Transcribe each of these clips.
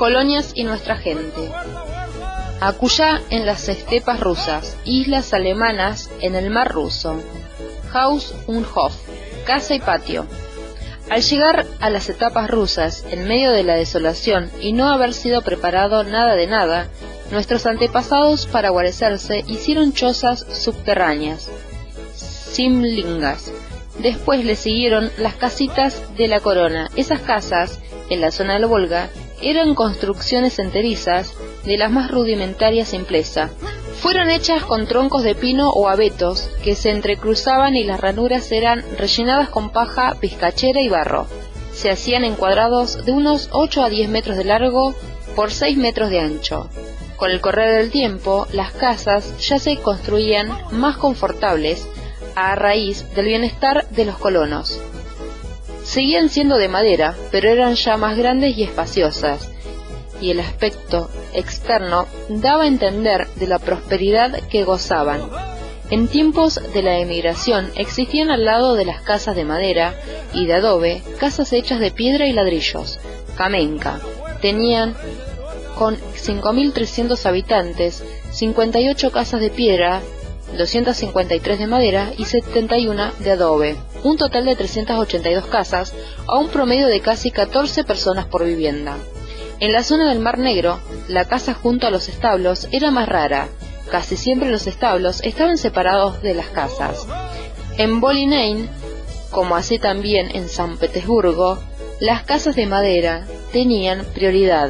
colonias y nuestra gente. Akuyá en las estepas rusas, islas alemanas en el mar ruso. Haus und Hof, casa y patio. Al llegar a las etapas rusas, en medio de la desolación y no haber sido preparado nada de nada, nuestros antepasados para guarecerse hicieron chozas subterráneas, simlingas. Después le siguieron las casitas de la corona. Esas casas, en la zona del Volga, eran construcciones enterizas de la más rudimentaria simpleza. Fueron hechas con troncos de pino o abetos que se entrecruzaban y las ranuras eran rellenadas con paja vizcachera y barro. Se hacían en cuadrados de unos 8 a 10 metros de largo por 6 metros de ancho. Con el correr del tiempo, las casas ya se construían más confortables a raíz del bienestar de los colonos. Seguían siendo de madera, pero eran ya más grandes y espaciosas, y el aspecto externo daba a entender de la prosperidad que gozaban. En tiempos de la emigración existían al lado de las casas de madera y de adobe, casas hechas de piedra y ladrillos, Kamenka. Tenían, con 5.300 habitantes, 58 casas de piedra, 253 de madera y 71 de adobe, un total de 382 casas, a un promedio de casi 14 personas por vivienda. En la zona del Mar Negro, la casa junto a los establos era más rara. Casi siempre los establos estaban separados de las casas. En Volhynian, como así también en San Petersburgo, las casas de madera tenían prioridad.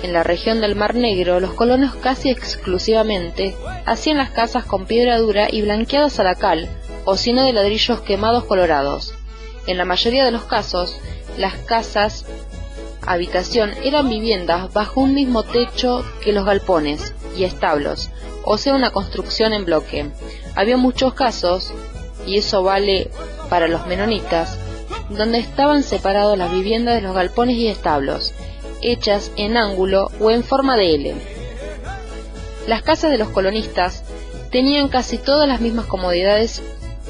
En la región del Mar Negro, los colonos casi exclusivamente hacían las casas con piedra dura y blanqueadas a la cal, o sino de ladrillos quemados colorados. En la mayoría de los casos, las casas habitación eran viviendas bajo un mismo techo que los galpones y establos, o sea una construcción en bloque. Había muchos casos, y eso vale para los menonitas, donde estaban separados las viviendas de los galpones y establos, hechas en ángulo o en forma de L. Las casas de los colonistas tenían casi todas las mismas comodidades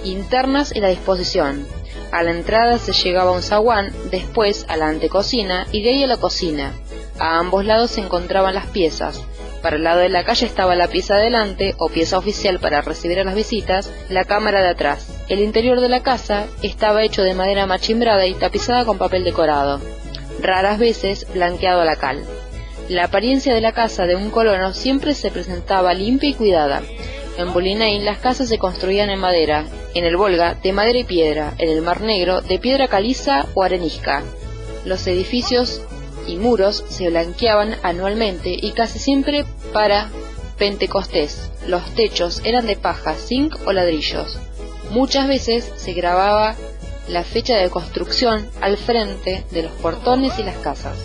internas y la disposición. A la entrada se llegaba a un zaguán, después a la antecocina y de ahí a la cocina. A ambos lados se encontraban las piezas. Para el lado de la calle estaba la pieza de delante, o pieza oficial para recibir a las visitas, la cámara de atrás. El interior de la casa estaba hecho de madera machimbrada y tapizada con papel decorado, raras veces blanqueado a la cal. La apariencia de la casa de un colono siempre se presentaba limpia y cuidada. En Volhynian las casas se construían en madera, en el Volga de madera y piedra, en el Mar Negro de piedra caliza o arenisca. Los edificios y muros se blanqueaban anualmente y casi siempre para Pentecostés. Los techos eran de paja, zinc o ladrillos. Muchas veces se grababa la fecha de construcción al frente de los portones y las casas.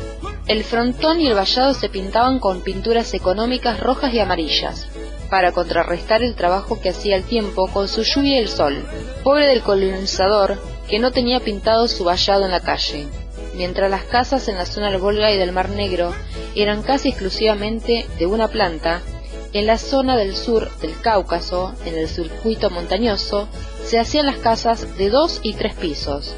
El frontón y el vallado se pintaban con pinturas económicas rojas y amarillas, para contrarrestar el trabajo que hacía el tiempo con su lluvia y el sol. Pobre del colonizador que no tenía pintado su vallado en la calle. Mientras las casas en la zona del Volga y del Mar Negro eran casi exclusivamente de una planta, en la zona del sur del Cáucaso, en el circuito montañoso, se hacían las casas de 2 y 3 pisos.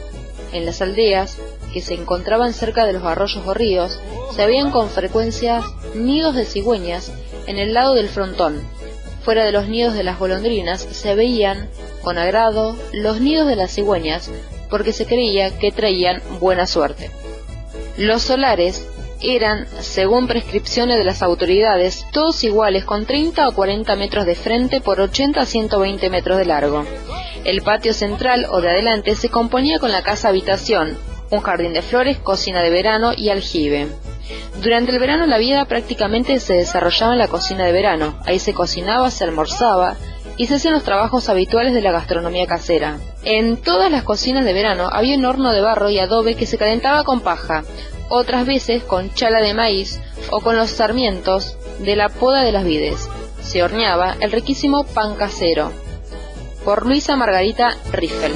En las aldeas, que se encontraban cerca de los arroyos o ríos, se veían con frecuencia nidos de cigüeñas en el lado del frontón. Fuera de los nidos de las golondrinas se veían, con agrado, los nidos de las cigüeñas, porque se creía que traían buena suerte. Los solares eran, según prescripciones de las autoridades, todos iguales, con 30 o 40 metros de frente por 80 a 120 metros de largo. El patio central o de adelante se componía con la casa habitación, un jardín de flores, cocina de verano y aljibe. Durante el verano la vida prácticamente se desarrollaba en la cocina de verano. Ahí se cocinaba, se almorzaba y se hacían los trabajos habituales de la gastronomía casera. En todas las cocinas de verano había un horno de barro y adobe que se calentaba con paja, otras veces con chala de maíz o con los sarmientos de la poda de las vides. Se horneaba el riquísimo pan casero. Por Luisa Margarita Riffel.